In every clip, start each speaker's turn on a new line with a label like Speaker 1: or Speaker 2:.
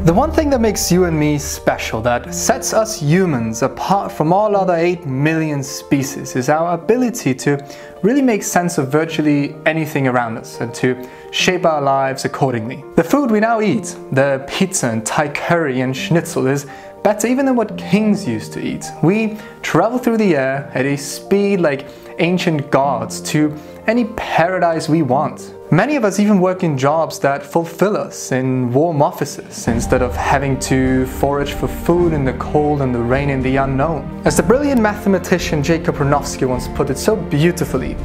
Speaker 1: The one thing that makes you and me special, that sets us humans apart from all other 8 million species, is our ability to really make sense of virtually anything around us and to shape our lives accordingly. The food we now eat, the pizza and Thai curry and schnitzel, is better even than what kings used to eat. We travel through the air at a speed like ancient gods to any paradise we want. Many of us even work in jobs that fulfill us in warm offices instead of having to forage for food in the cold and the rain in the unknown. As the brilliant mathematician Jacob Bronowski once put it so beautifully,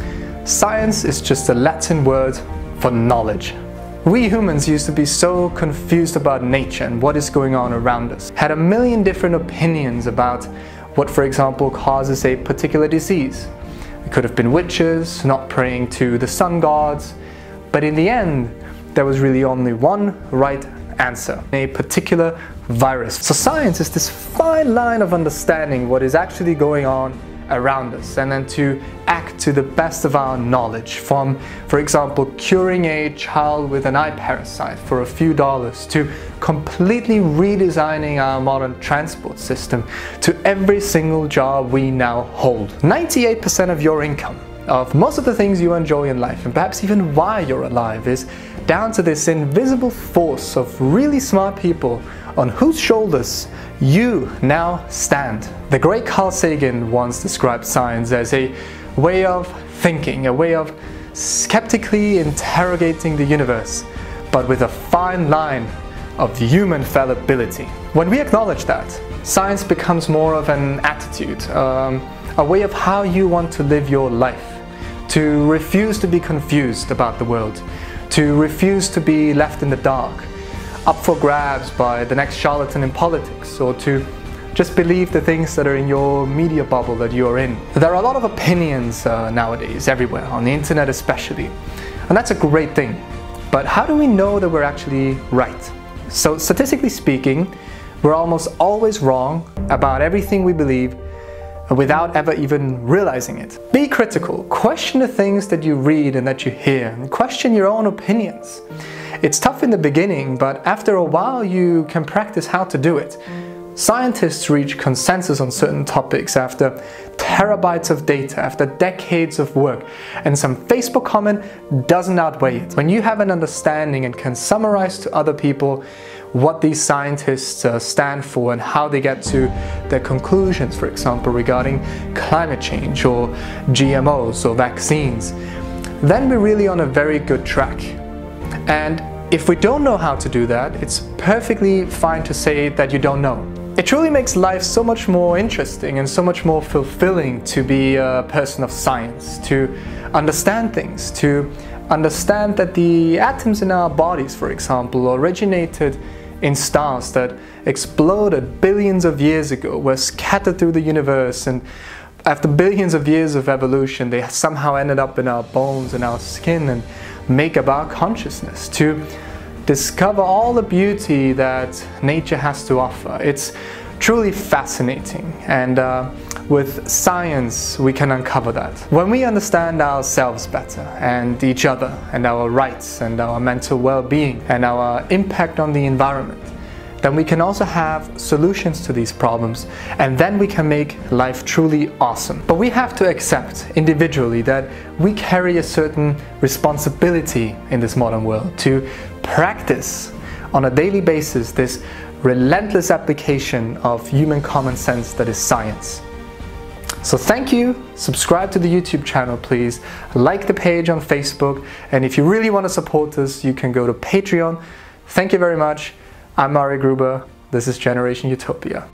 Speaker 1: science is just a Latin word for knowledge. We humans used to be so confused about nature and what is going on around us, had a million different opinions about what, for example, causes a particular disease. It could have been witches, not praying to the sun gods, but in the end, there was really only one right answer, a particular virus. So science is this fine line of understanding what is actually going on around us and then to act to the best of our knowledge, from, for example, curing a child with an eye parasite for a few dollars, to completely redesigning our modern transport system, to every single job we now hold. 98% of your income, of most of the things you enjoy in life, and perhaps even why you're alive, is down to this invisible force of really smart people on whose shoulders you now stand. The great Carl Sagan once described science as a way of thinking, a way of skeptically interrogating the universe, but with a fine line of human fallibility. When we acknowledge that, science becomes more of an attitude, a way of how you want to live your life. To refuse to be confused about the world, to refuse to be left in the dark, up for grabs by the next charlatan in politics, or to just believe the things that are in your media bubble that you're in. There are a lot of opinions nowadays, everywhere, on the internet especially, and that's a great thing. But how do we know that we're actually right? So statistically speaking, we're almost always wrong about everything we believe without ever even realizing it. Be critical, question the things that you read and that you hear, and question your own opinions. It's tough in the beginning, but after a while you can practice how to do it. Scientists reach consensus on certain topics after terabytes of data, after decades of work, and some Facebook comment doesn't outweigh it. When you have an understanding and can summarize to other people what these scientists stand for and how they get to their conclusions, for example, regarding climate change or GMOs or vaccines, then we're really on a very good track. And if we don't know how to do that, it's perfectly fine to say that you don't know. It truly makes life so much more interesting and so much more fulfilling to be a person of science, to understand things, to understand that the atoms in our bodies, for example, originated in stars that exploded billions of years ago, were scattered through the universe, and after billions of years of evolution, they somehow ended up in our bones and our skin and make up our consciousness, to discover all the beauty that nature has to offer. It's truly fascinating, and with science we can uncover that. When we understand ourselves better and each other and our rights and our mental well-being and our impact on the environment, then we can also have solutions to these problems, and then we can make life truly awesome. But we have to accept individually that we carry a certain responsibility in this modern world to practice on a daily basis this relentless application of human common sense that is science. So thank you, subscribe to the YouTube channel please, like the page on Facebook, and if you really want to support us, you can go to Patreon. Thank you very much. I'm Mari Gruber, this is Generation Utopia.